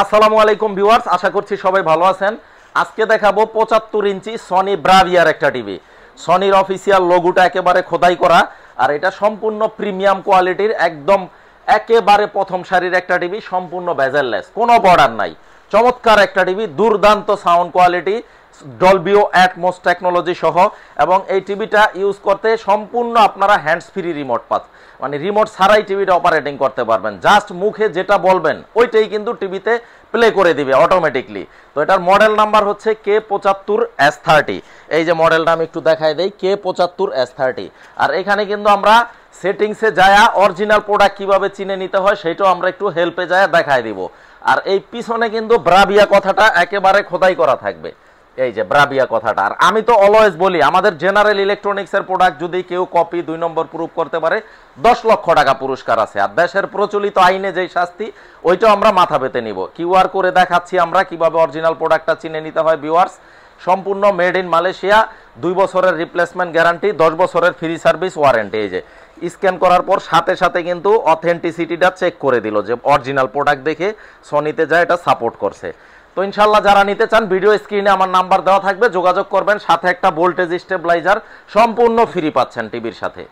আসসালামু আলাইকুম ভিউয়ার্স, আশা করছি সবাই ভালো আছেন। আজকে দেখাবো 75 ইঞ্চি সনি ব্রাভিয়ার একটা টিভি। সনির অফিসিয়াল লোগোটা একেবারে খোদাই করা, আর এটা সম্পূর্ণ প্রিমিয়াম কোয়ালিটির, একদম একেবারে প্রথম সারির একটা টিভি, সম্পূর্ণ বেজেললেস, কোনো বর্ডার নাই। চমৎকার একটা টিভি, দুর্দান্ত sound quality, Dolby atoms technology সহ। এবং এই টিভিটা ইউজ করতে সম্পূর্ণ আপনারা হ্যান্ডস ফ্রি রিমোট পাচ্ছেন, মানে রিমোট ছাড়াই টিভিটা অপারেটিং করতে পারবেন। জাস্ট মুখে যেটা বলবেন ওইটাই কিন্তু টিভিতে প্লে করে দিবে অটোমেটিকলি। তো এটার মডেল নাম্বার হচ্ছে K75S30। এই যে মডেলটা আমি একটু দেখাই দেই, K75S30। আর এখানে কিন্তু আমরা সেটিংসে যায়া অরিজিনাল প্রোডাক্ট কিভাবে চিনে নিতে হয় সেটাও আমরা একটু হেল্পে যায়া দেখাই দিব। আর এই পিছনে কিন্তু ব্রাভিয়া কথাটা একেবারে খোদাই করা থাকবে, এই যে ব্রাভিয়া কথাটা। আর আমি তো অলওয়েজ বলি, আমাদের জেনারেল ইলেকট্রনিক্সের প্রোডাক্ট যদি কেউ কপি 2 নম্বর প্রুফ করতে পারে 10 লক্ষ টাকা পুরস্কার আছে। আর দেশের প্রচলিত আইনে যেই শাস্তি, ওইটাও আমরা মাথা পেতে নিব। কিউআর করে দেখাচ্ছি আমরা কিভাবে অরিজিনাল প্রোডাক্টটা চিনে নিতে হয় ভিউয়ার্স। সম্পূর্ণ মেড ইন মালয়েশিয়া, 2 বছরের রিপ্লেসমেন্ট গ্যারান্টি, 10 বছরের ফ্রি সার্ভিস ওয়ারেন্টি। এই যে স্ক্যান করার পর সাথে সাথে কিন্তু অথেন্টিসিটিটা চেক করে দিল যে অরিজিনাল প্রোডাক্ট দেখে সনিতে যায় এটা সাপোর্ট করছে। তো ইনশাল্লাহ যারা নিতে চান ভিডিও স্ক্রিনে আমার নাম্বার দেওয়া থাকবে, যোগাযোগ করবেন। সাথে একটা ভোল্টেজ স্টেবিলাইজার সম্পূর্ণ ফ্রি পাচ্ছেন টিভির সাথে।